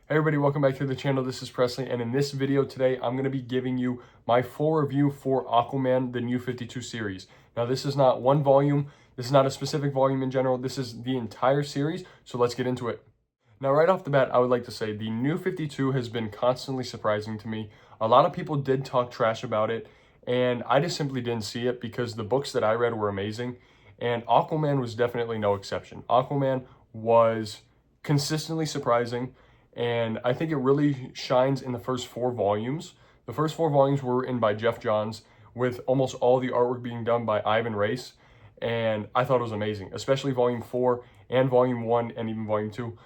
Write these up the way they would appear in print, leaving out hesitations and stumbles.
Hey everybody, welcome back to the channel. This is Presley, and in this video today, I'm going to be giving you my full review for Aquaman, the New 52 series. Now, this is not one volume. This is not a specific volume in general. This is the entire series, so let's get into it. Now, right off the bat, I would like to say the New 52 has been constantly surprising to me. A lot of people did talk trash about it, and I just simply didn't see it because the books that I read were amazing, and Aquaman was definitely no exception. Aquaman was consistently surprising, and I think it really shines in the first four volumes. The first four volumes were written by Jeff Johns, with almost all the artwork being done by Ivan Reis, and I thought it was amazing, especially volume 4 and volume 1 and even volume 2.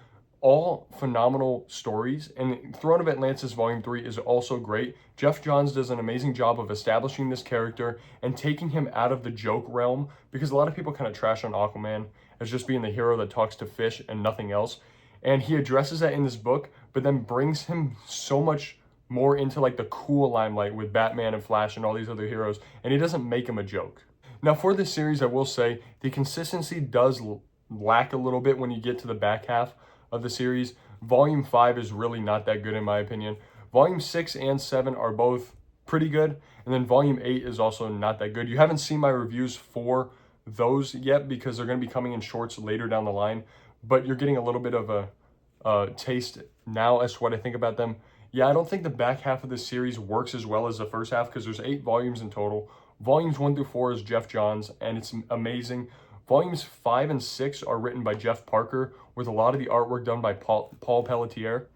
All phenomenal stories, and Throne of Atlantis volume 3 is also great. Jeff Johns does an amazing job of establishing this character and taking him out of the joke realm, because a lot of people kind of trash on Aquaman as just being the hero that talks to fish and nothing else. And he addresses that in this book, but then brings him so much more into like the cool limelight with Batman and Flash and all these other heroes, and he doesn't make him a joke. Now, for this series, I will say the consistency does lack a little bit when you get to the back half of the series. Volume 5 is really not that good in my opinion. Volume 6 and 7 are both pretty good, and then Volume 8 is also not that good. You haven't seen my reviews for those yet because they're going to be coming in shorts later down the line, but you're getting a little bit of a taste now as to what I think about them. Yeah, I don't think the back half of the series works as well as the first half because there's 8 volumes in total. Volumes 1 through 4 is Jeff Johns, and it's amazing. Volumes 5 and 6 are written by Jeff Parker, with a lot of the artwork done by Paul Pelletier.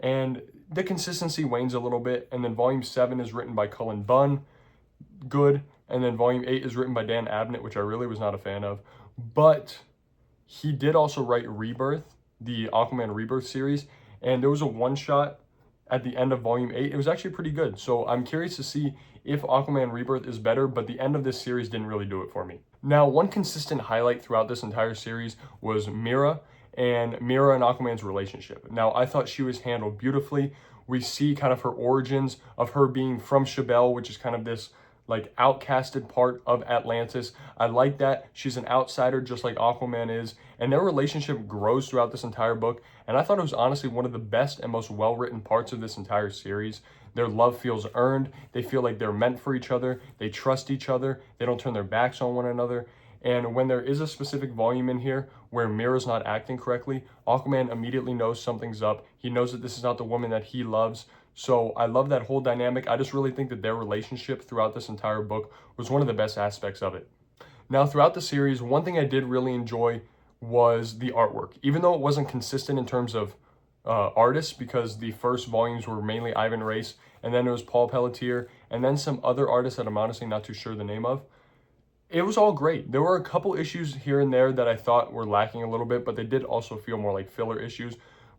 And the consistency wanes a little bit. And then Volume 7 is written by Cullen Bunn, good. And then Volume 8 is written by Dan Abnett, which I really was not a fan of. But he did also write Rebirth, the Aquaman Rebirth series. And there was a one-shot at the end of Volume 8. It was actually pretty good. So I'm curious to see if Aquaman Rebirth is better, but the end of this series didn't really do it for me. Now, one consistent highlight throughout this entire series was Mera and Aquaman's relationship. Now, I thought she was handled beautifully. We see kind of her origins of her being from Chabelle, which is kind of this like outcasted part of Atlantis. I like that. She's an outsider just like Aquaman is, and their relationship grows throughout this entire book, and I thought it was honestly one of the best and most well-written parts of this entire series. Their love feels earned. They feel like they're meant for each other. They trust each other. They don't turn their backs on one another. And when there is a specific volume in here where Mera's not acting correctly, Aquaman immediately knows something's up. He knows that this is not the woman that he loves. So I love that whole dynamic. I just really think that their relationship throughout this entire book was one of the best aspects of it. Now, throughout the series, one thing I did really enjoy was the artwork. Even though it wasn't consistent in terms of artists, because the first volumes were mainly Ivan Reis, and then it was Paul Pelletier, and then some other artists that I'm honestly not too sure the name of. It was all great. There were a couple issues here and there that I thought were lacking a little bit, but they did also feel more like filler issues.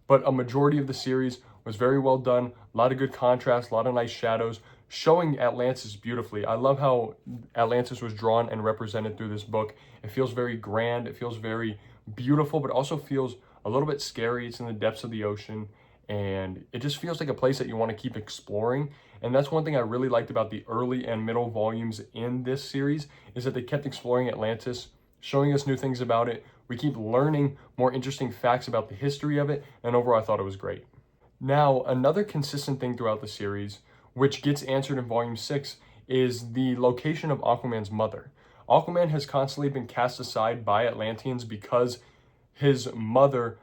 But a majority of the series was very well done. A lot of good contrast, a lot of nice shadows, showing Atlantis beautifully. I love how Atlantis was drawn and represented through this book. It feels very grand. It feels very beautiful, but also feels a little bit scary. It's in the depths of the ocean, and it just feels like a place that you want to keep exploring. And that's one thing I really liked about the early and middle volumes in this series, is that they kept exploring Atlantis, showing us new things about it. We keep learning more interesting facts about the history of it, and overall I thought it was great. Now, another consistent thing throughout the series, which gets answered in Volume 6, is the location of Aquaman's mother. Aquaman has constantly been cast aside by Atlanteans because his mother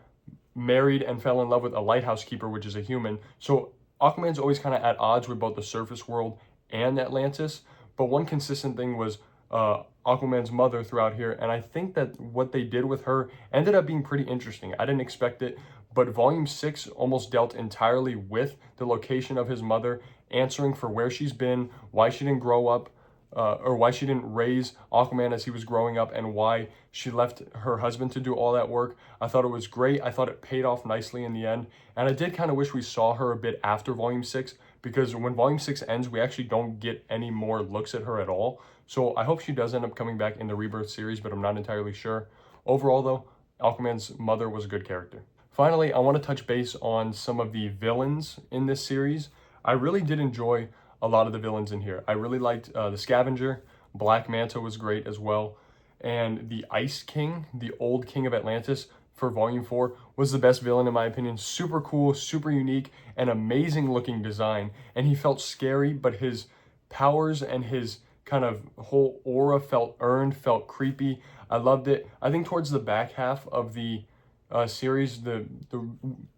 married and fell in love with a lighthouse keeper, which is a human. So Aquaman's always kind of at odds with both the surface world and Atlantis. But one consistent thing was Aquaman's mother throughout here, and I think that what they did with her ended up being pretty interesting. I didn't expect it, but Volume 6 almost dealt entirely with the location of his mother, answering for where she's been, why she didn't grow up, or why she didn't raise Aquaman as he was growing up, and why she left her husband to do all that work. I thought it was great. I thought it paid off nicely in the end. And I did kind of wish we saw her a bit after Volume 6, because when Volume 6 ends, we actually don't get any more looks at her at all. So I hope she does end up coming back in the Rebirth series, but I'm not entirely sure. Overall, though, Aquaman's mother was a good character. Finally, I want to touch base on some of the villains in this series. I really did enjoy a lot of the villains in here. I really liked the Scavenger. Black Manta was great as well. And the Ice King, the old king of Atlantis, for Volume 4 was the best villain in my opinion. Super cool, super unique, and amazing looking design. And he felt scary, but his powers and his kind of whole aura felt earned, felt creepy. I loved it. I think towards the back half of the series, the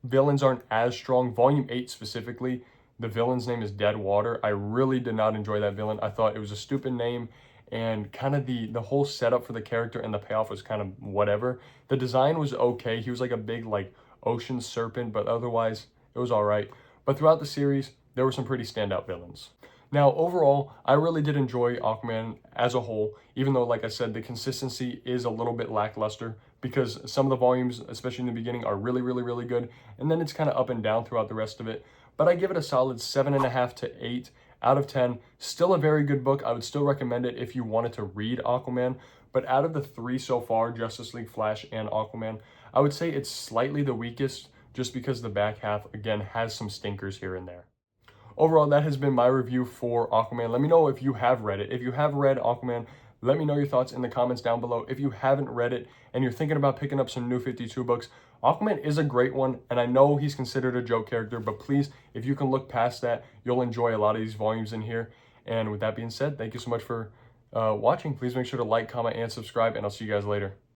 villains aren't as strong. Volume 8 specifically, the villain's name is Dead Water. I really did not enjoy that villain. I thought it was a stupid name, and kind of the whole setup for the character and the payoff was kind of whatever. The design was okay. He was like a big like ocean serpent, but otherwise it was all right. But throughout the series, there were some pretty standout villains. Now, overall, I really did enjoy Aquaman as a whole, even though, like I said, the consistency is a little bit lackluster because some of the volumes, especially in the beginning, are really, really, really good. And then it's kind of up and down throughout the rest of it. But I give it a solid 7.5 to 8 out of 10. Still a very good book. I would still recommend it if you wanted to read Aquaman. But out of the three so far, Justice League, Flash, and Aquaman, I would say it's slightly the weakest just because the back half, again, has some stinkers here and there. Overall, that has been my review for Aquaman. Let me know if you have read it. If you have read Aquaman, let me know your thoughts in the comments down below. If you haven't read it and you're thinking about picking up some New 52 books, Aquaman is a great one, and I know he's considered a joke character, but please, if you can look past that, you'll enjoy a lot of these volumes in here. And with that being said, thank you so much for watching. Please make sure to like, comment, and subscribe, and I'll see you guys later.